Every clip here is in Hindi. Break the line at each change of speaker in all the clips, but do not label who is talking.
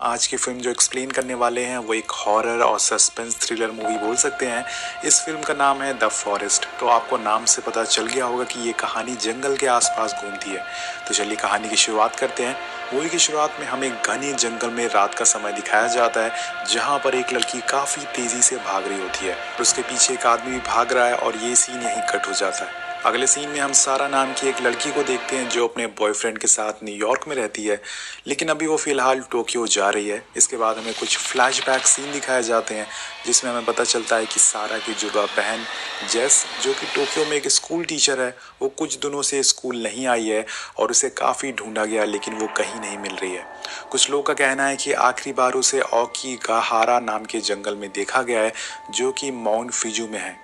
आज की फिल्म जो एक्सप्लेन करने वाले हैं वो एक हॉरर और सस्पेंस थ्रिलर मूवी बोल सकते हैं। इस फिल्म का नाम है द फॉरेस्ट। तो आपको नाम से पता चल गया होगा कि ये कहानी जंगल के आसपास घूमती है। तो चलिए कहानी की शुरुआत करते हैं। मूवी की शुरुआत में हमें घने जंगल में रात का समय दिखाया जाता है, जहाँ पर एक लड़की काफी तेजी से भाग रही होती है। उसके पीछे एक आदमी भी भाग रहा है और ये सीन यहीं कट हो जाता है। अगले सीन में हम सारा नाम की एक लड़की को देखते हैं जो अपने बॉयफ्रेंड के साथ न्यूयॉर्क में रहती है, लेकिन अभी वो फिलहाल टोक्यो जा रही है। इसके बाद हमें कुछ फ्लैशबैक सीन दिखाए जाते हैं जिसमें हमें पता चलता है कि सारा की जुड़वा बहन जेस, जो कि टोक्यो में एक स्कूल टीचर है, वो कुछ दिनों से स्कूल नहीं आई है और उसे काफ़ी ढूंढा गया लेकिन वो कहीं नहीं मिल रही है। कुछ लोग का कहना है कि आखिरी बार उसे ओकीगाहारा नाम के जंगल में देखा गया है, जो कि माउंट फिजू में है।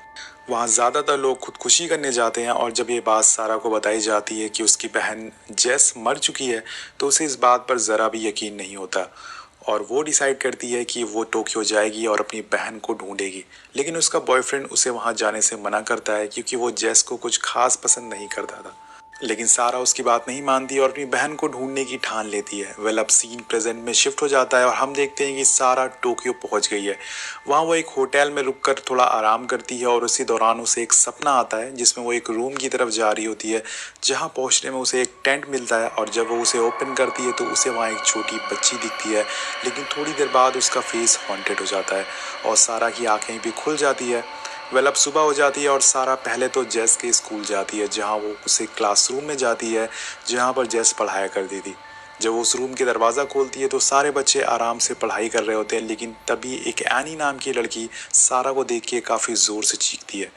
वहाँ ज़्यादातर लोग खुदकुशी करने जाते हैं और जब ये बात सारा को बताई जाती है कि उसकी बहन जेस मर चुकी है, तो उसे इस बात पर ज़रा भी यकीन नहीं होता और वो डिसाइड करती है कि वो टोक्यो जाएगी और अपनी बहन को ढूंढेगी। लेकिन उसका बॉयफ्रेंड उसे वहाँ जाने से मना करता है क्योंकि वो जेस को कुछ खास पसंद नहीं करता था। लेकिन सारा उसकी बात नहीं मानती और अपनी बहन को ढूंढने की ठान लेती है। अब सीन प्रेजेंट में शिफ्ट हो जाता है और हम देखते हैं कि सारा टोक्यो पहुंच गई है। वहाँ वो एक होटल में रुककर थोड़ा आराम करती है और उसी दौरान उसे एक सपना आता है जिसमें वो एक रूम की तरफ जा रही होती है, जहाँ पहुँचने में उसे एक टेंट मिलता है और जब वो उसे ओपन करती है तो उसे वहाँ एक छोटी बच्ची दिखती है। लेकिन थोड़ी देर बाद उसका फेस हॉन्टेड हो जाता है और सारा की आंखें भी खुल जाती है। अब सुबह हो जाती है और सारा पहले तो जेस के स्कूल जाती है, जहाँ वो उसे क्लासरूम में जाती है जहाँ पर जेस पढ़ाया करती थी। जब वो उस रूम के दरवाज़ा खोलती है तो सारे बच्चे आराम से पढ़ाई कर रहे होते हैं, लेकिन तभी एक एनी नाम की लड़की सारा को देख के काफ़ी ज़ोर से चीखती है,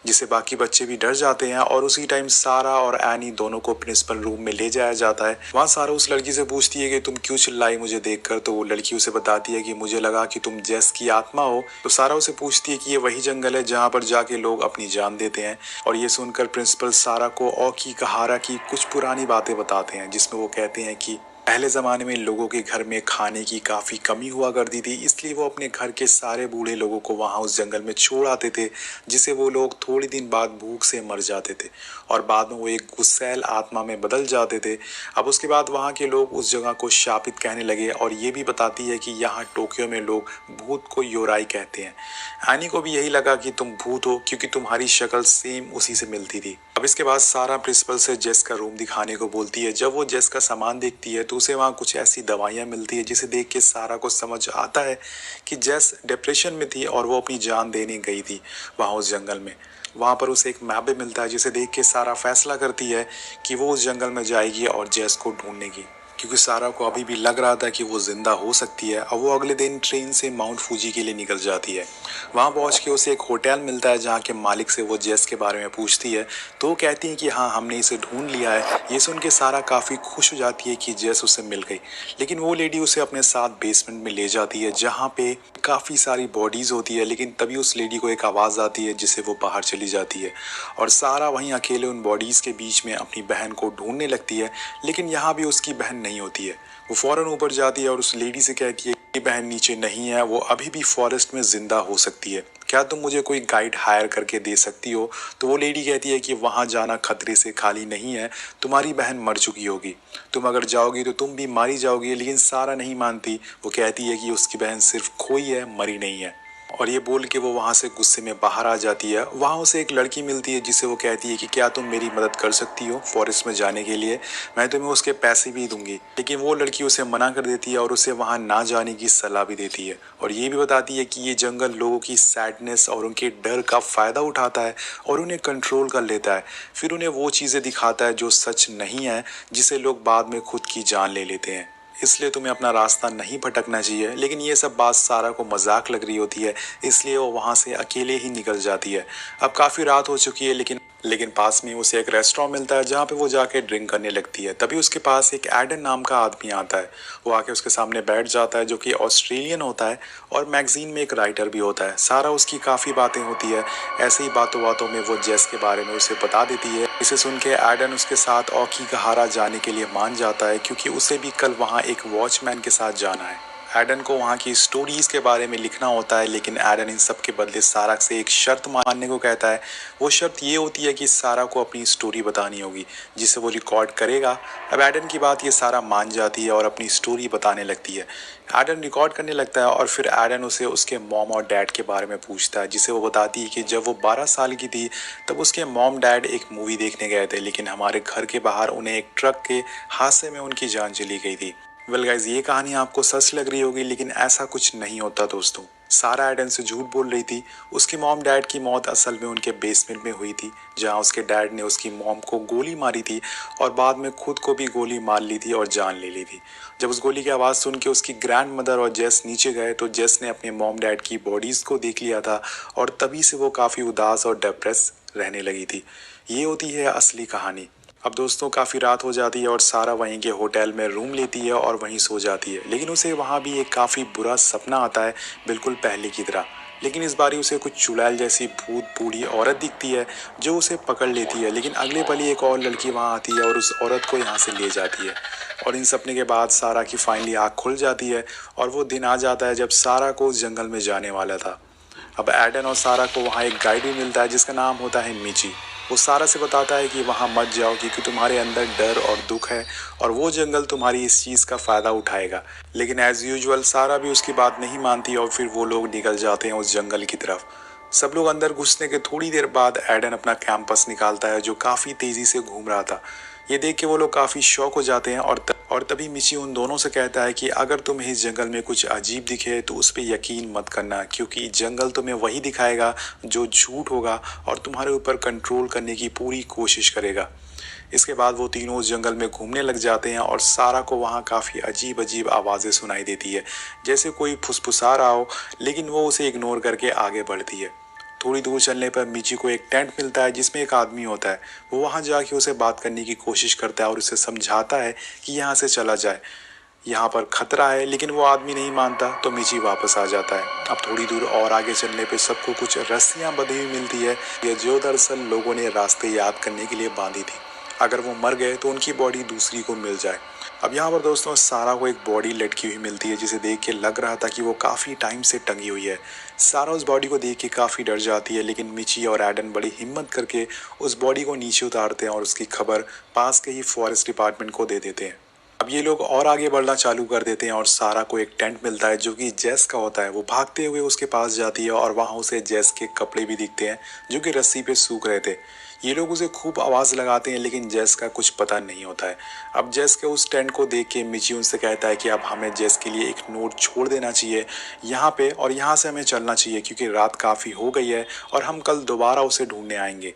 जिसे बाकी बच्चे भी डर जाते हैं और उसी टाइम सारा और एनी दोनों को प्रिंसिपल रूम में ले जाया जाता है। वहाँ सारा उस लड़की से पूछती है कि तुम क्यों चिल्लाई मुझे देखकर। तो वो लड़की उसे बताती है कि मुझे लगा कि तुम जेस की आत्मा हो। तो सारा उसे पूछती है कि ये वही जंगल है जहाँ पर जाके लोग अपनी जान देते हैं। और ये सुनकर प्रिंसिपल सारा को ओकीगाहारा की कुछ पुरानी बातें बताते हैं, जिसमें वो कहते हैं कि पहले ज़माने में लोगों के घर में खाने की काफ़ी कमी हुआ करती थी, इसलिए वो अपने घर के सारे बूढ़े लोगों को वहाँ उस जंगल में छोड़ आते थे, जिसे वो लोग थोड़ी दिन बाद भूख से मर जाते थे और बाद में वो एक गुस्सैल आत्मा में बदल जाते थे। अब उसके बाद वहाँ के लोग उस जगह को शापित कहने लगे और ये भी बताती है कि यहाँ टोक्यो में लोग भूत को योराई कहते हैं। एनी को भी यही लगा कि तुम भूत हो क्योंकि तुम्हारी शक्ल सेम उसी से मिलती थी। अब इसके बाद सारा प्रिंसिपल से जेस का रूम दिखाने को बोलती है। जब वो जेस का सामान देखती है तो उसे वहाँ कुछ ऐसी दवाइयाँ मिलती है जिसे देख के सारा को समझ आता है कि जेस डिप्रेशन में थी और वो अपनी जान देने गई थी वहाँ उस जंगल में। वहाँ पर उसे एक मैप भी मिलता है जिसे देख के सारा फैसला करती है कि वो उस जंगल में जाएगी और जेस को ढूंढनेगी, क्योंकि सारा को अभी भी लग रहा था कि वो जिंदा हो सकती है। और वो अगले दिन ट्रेन से माउंट फूजी के लिए निकल जाती है। वहाँ पहुँच के उसे एक होटल मिलता है जहाँ के मालिक से वो जेस के बारे में पूछती है, तो वो कहती है कि हाँ, हमने इसे ढूंढ लिया है। ये सुन के सारा काफ़ी खुश हो जाती है कि जेस उसे मिल गई। लेकिन वो लेडी उसे अपने साथ बेसमेंट में ले जाती है जहाँ पे काफ़ी सारी बॉडीज़ होती है। लेकिन तभी उस लेडी को एक आवाज़ आती है जिससे वो बाहर चली जाती है और सारा वहीं अकेले उन बॉडीज़ के बीच में अपनी बहन को ढूंढने लगती है। लेकिन यहाँ भी उसकी बहन नहीं होती है। वो फौरन ऊपर जाती है और उस लेडी से कहती है कि बहन नीचे नहीं है, वो अभी भी फॉरेस्ट में जिंदा हो सकती है, क्या तुम मुझे कोई गाइड हायर करके दे सकती हो। तो वो लेडी कहती है कि वहाँ जाना खतरे से खाली नहीं है, तुम्हारी बहन मर चुकी होगी, तुम अगर जाओगी तो तुम भी मारी जाओगी। लेकिन सारा नहीं मानती। वो कहती है कि उसकी बहन सिर्फ खोई है, मरी नहीं है। और ये बोल के वो वहाँ से गुस्से में बाहर आ जाती है। वहाँ उसे एक लड़की मिलती है जिसे वो कहती है कि क्या तुम मेरी मदद कर सकती हो फॉरेस्ट में जाने के लिए, मैं तुम्हें उसके पैसे भी दूंगी। लेकिन वो लड़की उसे मना कर देती है और उसे वहाँ ना जाने की सलाह भी देती है और ये भी बताती है कि ये जंगल लोगों की सैडनेस और उनके डर का फ़ायदा उठाता है और उन्हें कंट्रोल कर लेता है। फिर उन्हें वो चीज़ें दिखाता है जो सच नहीं है, जिसे लोग बाद में खुद की जान ले लेते हैं। इसलिए तुम्हें अपना रास्ता नहीं भटकना चाहिए। लेकिन ये सब बात सारा को मजाक लग रही होती है, इसलिए वो वहाँ से अकेले ही निकल जाती है। अब काफ़ी रात हो चुकी है, लेकिन पास में उसे एक रेस्टोरेंट मिलता है जहाँ पे वो जाके ड्रिंक करने लगती है। तभी उसके पास एक एडन नाम का आदमी आता है। वो आके उसके सामने बैठ जाता है, जो कि ऑस्ट्रेलियन होता है और मैगजीन में एक राइटर भी होता है। सारा उसकी काफ़ी बातें होती है। ऐसे ही बातों बातों में वो जेस के बारे में उसे बता देती है। इसे सुन के एडन उसके साथ ओकीगाहारा जाने के लिए मान जाता है, क्योंकि उसे भी कल वहाँ एक वॉचमैन के साथ जाना है। एडन को वहाँ की स्टोरीज के बारे में लिखना होता है, लेकिन एडन इन सब के बदले सारा से एक शर्त मानने को कहता है। वो शर्त ये होती है कि सारा को अपनी स्टोरी बतानी होगी जिसे वो रिकॉर्ड करेगा। अब एडन की बात ये सारा मान जाती है और अपनी स्टोरी बताने लगती है। एडन रिकॉर्ड करने लगता है और फिर एडन उसे उसके मॉम और डैड के बारे में पूछता है, जिसे वो बताती है कि जब वो 12 साल की थी तब उसके मॉम डैड एक मूवी देखने गए थे, लेकिन हमारे घर के बाहर उन्हें एक ट्रक के हादसे में उनकी जान चली गई थी। वेल गाइज, ये कहानी आपको सच लग रही होगी, लेकिन ऐसा कुछ नहीं होता दोस्तों। सारा एडन से झूठ बोल रही थी। उसकी मॉम डैड की मौत असल में उनके बेसमेंट में हुई थी, जहां उसके डैड ने उसकी मॉम को गोली मारी थी और बाद में खुद को भी गोली मार ली थी और जान ले ली थी। जब उस गोली की आवाज़ सुन के उसकी ग्रैंड मदर और जेस नीचे गए तो जेस ने अपने मॉम डैड की बॉडीज़ को देख लिया था और तभी से वो काफ़ी उदास और डिप्रेस रहने लगी थी। ये होती है असली कहानी। अब दोस्तों काफ़ी रात हो जाती है और सारा वहीं के होटल में रूम लेती है और वहीं सो जाती है, लेकिन उसे वहाँ भी एक काफ़ी बुरा सपना आता है, बिल्कुल पहले की तरह। लेकिन इस बारी उसे कुछ चुड़ैल जैसी भूत बूढ़ी औरत दिखती है जो उसे पकड़ लेती है, लेकिन अगले पल ही एक और लड़की वहाँ आती है और उस औरत को यहाँ से ले जाती है। और इन सपने के बाद सारा की फाइनली आँख खुल जाती है और वो दिन आ जाता है जब सारा को उस जंगल में जाने वाला था। अब एडन और सारा को वहाँ एक गाइड भी मिलता है जिसका नाम होता है मिची। वो सारा से बताता है कि वहाँ मत जाओ क्योंकि तुम्हारे अंदर डर और दुख है और वो जंगल तुम्हारी इस चीज़ का फ़ायदा उठाएगा। लेकिन एज़ यूजुअल सारा भी उसकी बात नहीं मानती और फिर वो लोग निकल जाते हैं उस जंगल की तरफ। सब लोग अंदर घुसने के थोड़ी देर बाद एडन अपना कैंपस निकालता है जो काफ़ी तेज़ी से घूम रहा था। ये देख के वो लोग काफ़ी शॉक हो जाते हैं और तभी मिची उन दोनों से कहता है कि अगर तुम्हें इस जंगल में कुछ अजीब दिखे तो उस पर यकीन मत करना, क्योंकि जंगल तुम्हें वही दिखाएगा जो झूठ होगा और तुम्हारे ऊपर कंट्रोल करने की पूरी कोशिश करेगा। इसके बाद वो तीनों उस जंगल में घूमने लग जाते हैं और सारा को वहाँ काफ़ी अजीब अजीब आवाज़ें सुनाई देती है, जैसे कोई फुसफुसा रहा हो, लेकिन वो उसे इग्नोर करके आगे बढ़ती है। थोड़ी दूर चलने पर मिची को एक टेंट मिलता है जिसमें एक आदमी होता है। वो वहाँ जाके उसे बात करने की कोशिश करता है और उसे समझाता है कि यहाँ से चला जाए, यहाँ पर खतरा है, लेकिन वो आदमी नहीं मानता तो मिची वापस आ जाता है। अब थोड़ी दूर और आगे चलने पे सबको कुछ रस्सियाँ बंधी हुई मिलती है, ये जो दरअसल लोगों ने रास्ते याद करने के लिए बांधी थी, अगर वो मर गए तो उनकी बॉडी दूसरी को मिल जाए। अब यहाँ पर दोस्तों सारा को एक बॉडी लटकी हुई मिलती है जिसे देख के लग रहा था कि वो काफ़ी टाइम से टंगी हुई है। सारा उस बॉडी को देख के काफ़ी डर जाती है, लेकिन मिची और एडन बड़ी हिम्मत करके उस बॉडी को नीचे उतारते हैं और उसकी खबर पास के ही फॉरेस्ट डिपार्टमेंट को दे देते हैं। अब ये लोग और आगे बढ़ना चालू कर देते हैं और सारा को एक टेंट मिलता है जो कि जेस का होता है। वो भागते हुए उसके पास जाती है और वहाँ उसे जेस के कपड़े भी दिखते हैं जो कि रस्सी पे सूख रहे थे। ये लोग उसे खूब आवाज़ लगाते हैं, लेकिन जेस का कुछ पता नहीं होता है। अब जेस के उस टेंट को देख के मिची उनसे कहता है कि अब हमें जेस के लिए एक नोट छोड़ देना चाहिए यहाँ पे, और यहाँ से हमें चलना चाहिए क्योंकि रात काफ़ी हो गई है और हम कल दोबारा उसे ढूंढने आएंगे।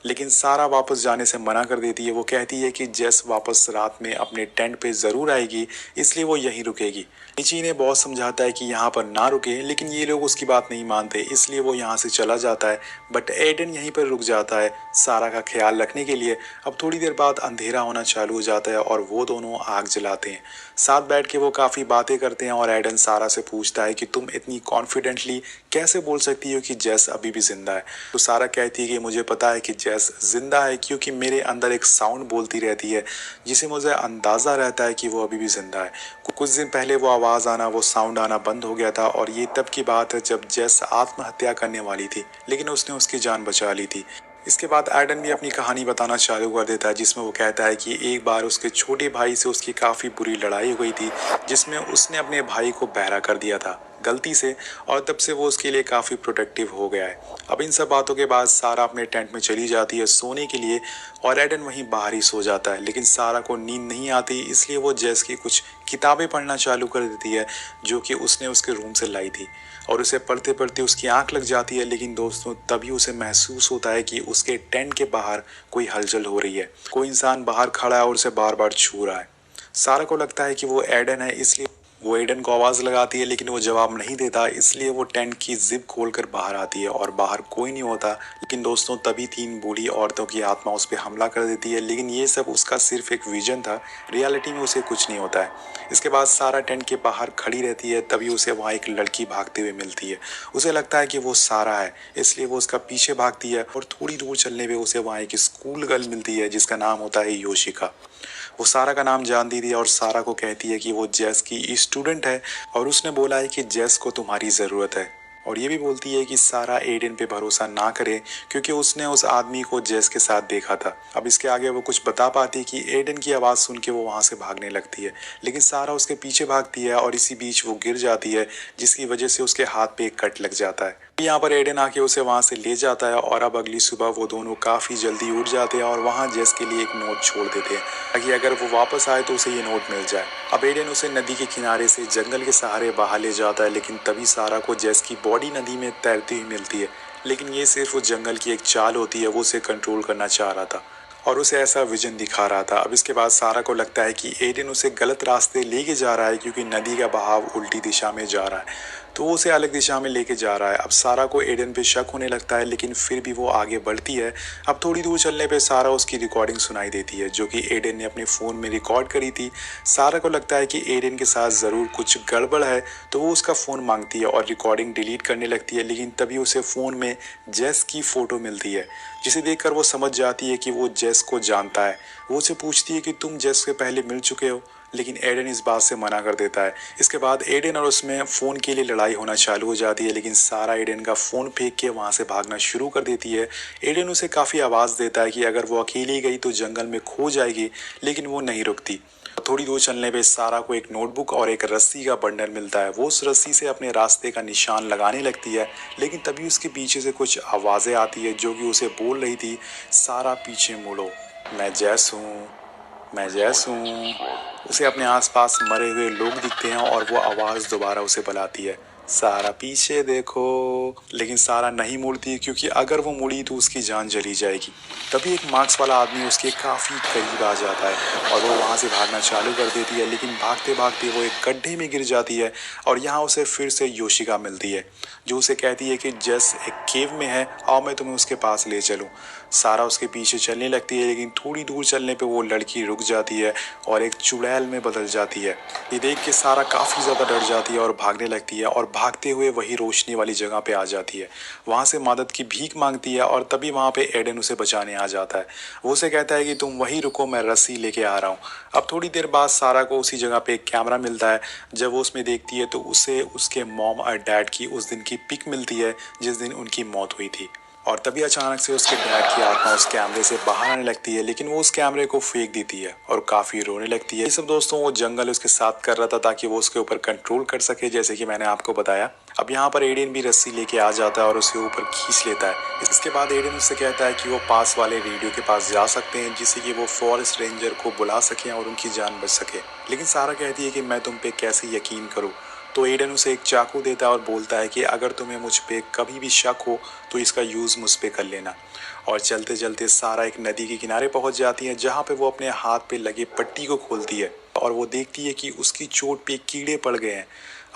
लेकिन सारा वापस जाने से मना कर देती है। वो कहती है कि जेस वापस रात में अपने टेंट पे ज़रूर आएगी, इसलिए वो यहीं रुकेगी। मिची ने बहुत समझाता है कि यहाँ पर ना रुके, लेकिन ये लोग उसकी बात नहीं मानते, इसलिए वो यहाँ से चला जाता है। बट एडन यहीं पर रुक जाता है सारा का ख्याल रखने के लिए। अब थोड़ी देर बाद अंधेरा होना चालू हो जाता है और वो दोनों आग जलाते हैं। साथ बैठ के वो काफ़ी बातें करते हैं और एडन सारा से पूछता है कि तुम इतनी कॉन्फिडेंटली कैसे बोल सकती हो कि जेस अभी भी जिंदा है। तो सारा कहती है कि मुझे पता है कि जेस जिंदा है क्योंकि मेरे अंदर एक साउंड बोलती रहती है जिसे मुझे अंदाज़ा रहता है कि वो अभी भी जिंदा है। कुछ दिन पहले वो आवाज़ आना, वो साउंड आना बंद हो गया था और ये तब की बात है जब जेस आत्महत्या करने वाली थी, लेकिन उसने उसकी जान बचा ली थी। इसके बाद एडन भी अपनी कहानी बताना चालू कर देता है जिसमें वो कहता है कि एक बार उसके छोटे भाई से उसकी काफ़ी बुरी लड़ाई हुई थी जिसमें उसने अपने भाई को बहरा कर दिया था गलती से, और तब से वो उसके लिए काफ़ी प्रोटेक्टिव हो गया है। अब इन सब बातों के बाद सारा अपने टेंट में चली जाती है सोने के लिए और एडन वहीं बाहर ही सो जाता है। लेकिन सारा को नींद नहीं आती, इसलिए वो जेस की कुछ किताबें पढ़ना चालू कर देती है जो कि उसने उसके रूम से लाई थी, और उसे पढ़ते पढ़ते उसकी आंख लग जाती है। लेकिन दोस्तों तभी उसे महसूस होता है कि उसके टेंट के बाहर कोई हलचल हो रही है, कोई इंसान बाहर खड़ा है और उसे बार बार छू रहा है। सारा को लगता है कि वो एडन है, इसलिए वो एडन को आवाज़ लगाती है, लेकिन वो जवाब नहीं देता, इसलिए वो टेंट की जिप खोलकर बाहर आती है और बाहर कोई नहीं होता। लेकिन दोस्तों तभी 3 बूढ़ी औरतों की आत्मा उस पर हमला कर देती है, लेकिन ये सब उसका सिर्फ एक विजन था, रियलिटी में उसे कुछ नहीं होता है। इसके बाद सारा टेंट के बाहर खड़ी रहती है, तभी उसे वहाँ एक लड़की भागते हुए मिलती है। उसे लगता है कि वो सारा है, इसलिए वो उसका पीछे भागती है और थोड़ी दूर चलने पर उसे वहाँ एक स्कूल गर्ल मिलती है जिसका नाम होता है योशिका। वो सारा का नाम जानती थी और सारा को कहती है कि वो जेस की स्टूडेंट है और उसने बोला है कि जेस को तुम्हारी ज़रूरत है। और ये भी बोलती है कि सारा एडन पे भरोसा ना करे क्योंकि उसने उस आदमी को जेस के साथ देखा था। अब इसके आगे वो कुछ बता पाती कि एडन की आवाज़ सुन के वो वहाँ से भागने लगती है, लेकिन सारा उसके पीछे भागती है और इसी बीच वो गिर जाती है, जिसकी वजह से उसके हाथ पे एक कट लग जाता है। यहाँ पर एडन आके उसे वहाँ से ले जाता है और अब अगली सुबह वो दोनों काफ़ी जल्दी उठ जाते हैं और वहाँ जेस के लिए एक नोट छोड़ देते हैं ताकि अगर वो वापस आए तो उसे ये नोट मिल जाए। अब एडन उसे नदी के किनारे से जंगल के सहारे बाहर ले जाता है, लेकिन तभी सारा को जेस की बॉडी नदी में तैरती हुई मिलती है। लेकिन ये सिर्फ उस जंगल की एक चाल होती है, वो उसे कंट्रोल करना चाह रहा था और उसे ऐसा विजन दिखा रहा था। अब इसके बाद सारा को लगता है कि एडन उसे गलत रास्ते लेके जा रहा है क्योंकि नदी का बहाव उल्टी दिशा में जा रहा है, तो वो उसे अलग दिशा में लेके जा रहा है। अब सारा को एडन पे शक होने लगता है, लेकिन फिर भी वो आगे बढ़ती है। अब थोड़ी दूर चलने पे सारा उसकी रिकॉर्डिंग सुनाई देती है जो कि एडन ने अपने फ़ोन में रिकॉर्ड करी थी। सारा को लगता है कि एडन के साथ ज़रूर कुछ गड़बड़ है, तो वो उसका फ़ोन मांगती है और रिकॉर्डिंग डिलीट करने लगती है, लेकिन तभी उसे फ़ोन में जेस की फ़ोटो मिलती है, जिसे देखकर वो समझ जाती है कि वो जेस को जानता है। वो उसे पूछती है कि तुम जेस से पहले मिल चुके हो, लेकिन एडन इस बात से मना कर देता है। इसके बाद एडन और उसमें फ़ोन के लिए लड़ाई होना चालू हो जाती है, लेकिन सारा एडन का फ़ोन फेंक के वहाँ से भागना शुरू कर देती है। एडन उसे काफ़ी आवाज़ देता है कि अगर वो अकेली गई तो जंगल में खो जाएगी, लेकिन वो नहीं रुकती। थोड़ी दूर चलने पे सारा को एक नोटबुक और एक रस्सी का बंडल मिलता है। वो उस रस्सी से अपने रास्ते का निशान लगाने लगती है, लेकिन तभी उसके पीछे से कुछ आवाज़ें आती है जो कि उसे बोल रही थी, सारा पीछे मुड़ो, मैं जैस हूँ, मैं जैस हूँ। उसे अपने आसपास मरे हुए लोग दिखते हैं और वो आवाज़ दोबारा उसे बुलाती है, सारा पीछे देखो। लेकिन सारा नहीं मुड़ती क्योंकि अगर वो मुड़ी तो उसकी जान चली जाएगी। तभी एक मार्क्स वाला आदमी उसके काफ़ी करीब आ जाता है और वो वहाँ से भागना चालू कर देती है, लेकिन भागते भागते वो एक गड्ढे में गिर जाती है और यहाँ उसे फिर से योशिका मिलती है जो उसे कहती है कि जेस एक केव में है, आओ मैं तुम्हें उसके पास ले चलूँ। सारा उसके पीछे चलने लगती है, लेकिन थोड़ी दूर चलने पे वो लड़की रुक जाती है और एक चुड़ैल में बदल जाती है। ये देख के सारा काफ़ी ज़्यादा डर जाती है और भागने लगती है और भागते हुए वही रोशनी वाली जगह पे आ जाती है। वहाँ से मदद की भीख मांगती है और तभी वहाँ पे एडन उसे बचाने आ जाता है। वो उसे कहता है कि तुम वहीं रुको, मैं रस्सी लेके आ रहा हूँ। अब थोड़ी देर बाद सारा को उसी जगह पे एक कैमरा मिलता है। जब वो उसमें देखती है तो उसे उसके मॉम और डैड की उस दिन की पिक मिलती है जिस दिन उनकी मौत हुई थी। और तभी अचानक से उसके डैड की आत्मा उस कैमरे से बाहर आने लगती है, लेकिन वो उस कैमरे को फेंक देती है और काफ़ी रोने लगती है। ये सब दोस्तों वो जंगल उसके साथ कर रहा था ताकि वो उसके ऊपर कंट्रोल कर सके, जैसे कि मैंने आपको बताया। अब यहाँ पर एडन भी रस्सी लेके आ जाता है और उसे ऊपर खींच लेता है। इसके बाद एडन उससे कहता है कि वो पास वाले रेडियो के पास जा सकते हैं जिससे कि वो फॉरेस्ट रेंजर को बुला सकें और उनकी जान बच सके। लेकिन सारा कहती है कि मैं तुम पे कैसे यकीन करूँ। तो एडन उसे एक चाकू देता है और बोलता है कि अगर तुम्हें मुझ पे कभी भी शक हो तो इसका यूज़ मुझ पे कर लेना। और चलते चलते सारा एक नदी के किनारे पहुंच जाती है जहां पे वो अपने हाथ पे लगे पट्टी को खोलती है और वो देखती है कि उसकी चोट पे कीड़े पड़ गए हैं।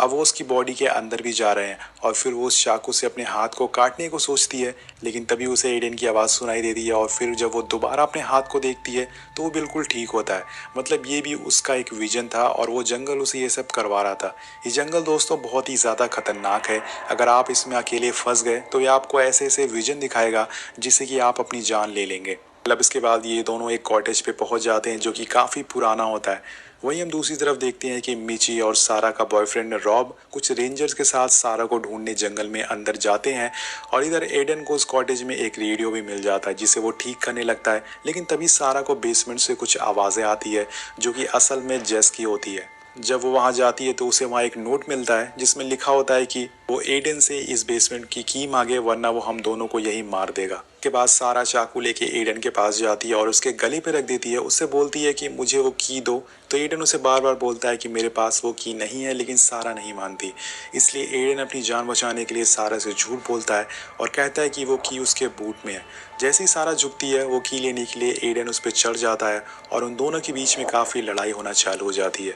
अब वो उसकी बॉडी के अंदर भी जा रहे हैं और फिर वो उस चाकू से अपने हाथ को काटने को सोचती है, लेकिन तभी उसे एडन की आवाज़ सुनाई देती है और फिर जब वो दोबारा अपने हाथ को देखती है तो वो बिल्कुल ठीक होता है। मतलब ये भी उसका एक विजन था और वो जंगल उसे ये सब करवा रहा था। ये जंगल दोस्तों बहुत ही ज़्यादा खतरनाक है। अगर आप इसमें अकेले फंस गए तो ये आपको ऐसे ऐसे विजन दिखाएगा जिससे कि आप अपनी जान ले लेंगे। मतलब इसके बाद ये दोनों एक कॉटेज पे पहुंच जाते हैं जो कि काफ़ी पुराना होता है। वहीं हम दूसरी तरफ देखते हैं कि मिची और सारा का बॉयफ्रेंड रॉब कुछ रेंजर्स के साथ सारा को ढूंढने जंगल में अंदर जाते हैं और इधर एडन को उस कॉटेज में एक रेडियो भी मिल जाता है जिसे वो ठीक करने लगता है। लेकिन तभी सारा को बेसमेंट से कुछ आवाज़ें आती है जो कि असल में जेस की होती है। जब वो वहाँ जाती है तो उसे वहाँ एक नोट मिलता है जिसमें लिखा होता है कि वो एडन से इस बेसमेंट की मांगे वरना वो हम दोनों को यही मार देगा। के बाद सारा चाकू लेके एडन के पास जाती है और उसके गले पे रख देती है। उससे बोलती है कि मुझे वो की दो, तो एडन उसे बार बार बोलता है कि मेरे पास वो की नहीं है, लेकिन सारा नहीं मानती। इसलिए एडन अपनी जान बचाने के लिए सारा से झूठ बोलता है और कहता है कि वो की उसके बूट में है। जैसे ही सारा झुकती है वो की लेने के लिए एडन उस पर चढ़ जाता है और उन दोनों के बीच में काफ़ी लड़ाई होना चालू हो जाती है।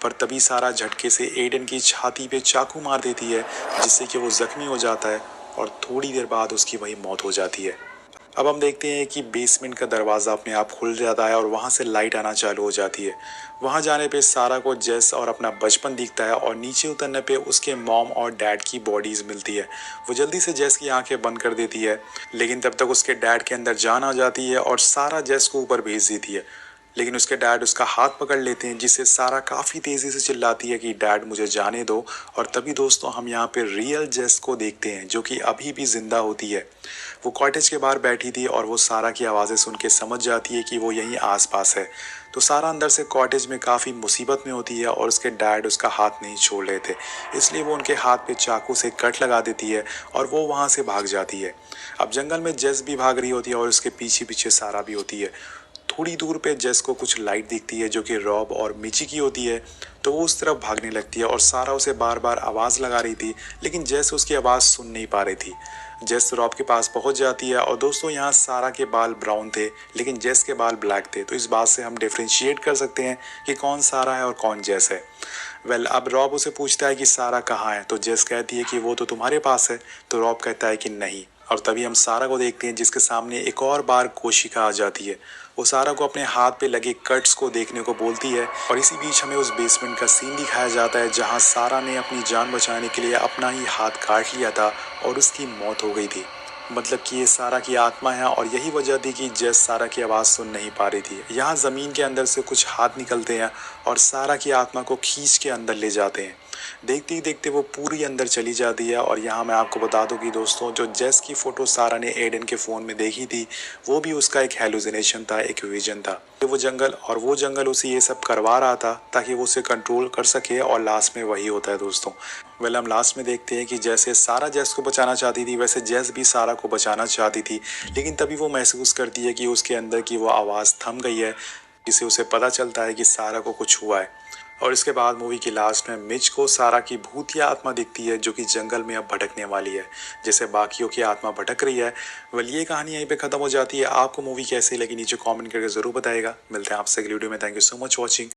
पर तभी सारा झटके से एडन की छाती पे चाकू मार देती है जिससे कि वो जख्मी हो जाता है और थोड़ी देर बाद उसकी वही मौत हो जाती है। अब हम देखते हैं कि बेसमेंट का दरवाज़ा अपने आप खुल जाता है और वहाँ से लाइट आना चालू हो जाती है। वहाँ जाने पे सारा को जेस और अपना बचपन दिखता है और नीचे उतरने पे उसके मॉम और डैड की बॉडीज़ मिलती है। वो जल्दी से जेस की आंखें बंद कर देती है, लेकिन तब तक उसके डैड के अंदर जान आ जाती है और सारा जेस को ऊपर भेज देती है। लेकिन उसके डैड उसका हाथ पकड़ लेते हैं, जिससे सारा काफ़ी तेज़ी से चिल्लाती है कि डैड मुझे जाने दो। और तभी दोस्तों हम यहाँ पे रियल जेस को देखते हैं, जो कि अभी भी जिंदा होती है। वो कॉटेज के बाहर बैठी थी और वो सारा की आवाज़ें सुन के समझ जाती है कि वो यहीं आसपास है। तो सारा अंदर से कॉटेज में काफ़ी मुसीबत में होती है और उसके डैड उसका हाथ नहीं छोड़ रहे थे, इसलिए वो उनके हाथ पे चाकू से कट लगा देती है और वो वहाँ से भाग जाती है। अब जंगल में जेस भी भाग रही होती है और उसके पीछे पीछे सारा भी होती है। थोड़ी दूर पे जेस को कुछ लाइट दिखती है जो कि रॉब और मिची की होती है, तो वो उस तरफ भागने लगती है और सारा उसे बार बार आवाज़ लगा रही थी, लेकिन जेस उसकी आवाज़ सुन नहीं पा रही थी। जेस रॉब के पास पहुंच जाती है और दोस्तों यहाँ सारा के बाल ब्राउन थे लेकिन जेस के बाल ब्लैक थे, तो इस बात से हम डिफ्रेंशिएट कर सकते हैं कि कौन सारा है और कौन जेस है। अब रॉब उसे पूछता है कि सारा कहाँ है, तो जेस कहती है कि वो तो तुम्हारे पास है, तो रॉब कहता है कि नहीं। और तभी हम सारा को देखते हैं जिसके सामने एक और बार कोशिका आ जाती है। वो सारा को अपने हाथ पे लगे कट्स को देखने को बोलती है और इसी बीच हमें उस बेसमेंट का सीन दिखाया जाता है जहाँ सारा ने अपनी जान बचाने के लिए अपना ही हाथ काट लिया था और उसकी मौत हो गई थी। मतलब कि ये सारा की आत्मा है और यही वजह थी कि जेस सारा की आवाज़ सुन नहीं पा रही थी। यहाँ ज़मीन के अंदर से कुछ हाथ निकलते हैं और सारा की आत्मा को खींच के अंदर ले जाते हैं। देखते ही देखते वो पूरी अंदर चली जाती है। और यहाँ मैं आपको बता दूं कि दोस्तों जो जेस की फ़ोटो सारा ने एडन के फ़ोन में देखी थी, वो भी उसका एक हेलुसिनेशन था, एक विजन था। वो जंगल उसे ये सब करवा रहा था ताकि वो उसे कंट्रोल कर सके और लास्ट में वही होता है दोस्तों। हम लास्ट में देखते हैं कि जैसे सारा जेस को बचाना चाहती थी वैसे जेस भी सारा को बचाना चाहती थी, लेकिन तभी वो महसूस करती है कि उसके अंदर की वो आवाज़ थम गई है, जिससे उसे पता चलता है कि सारा को कुछ हुआ है। और इसके बाद मूवी की लास्ट में मिच को सारा की भूतिया आत्मा दिखती है जो कि जंगल में अब भटकने वाली है, जैसे बाकियों की आत्मा भटक रही है। ये कहानी यहीं पे खत्म हो जाती है। आपको मूवी कैसी लगी नीचे कमेंट करके जरूर बताइएगा। मिलते हैं आपसे अगली वीडियो में। Thank you so much watching.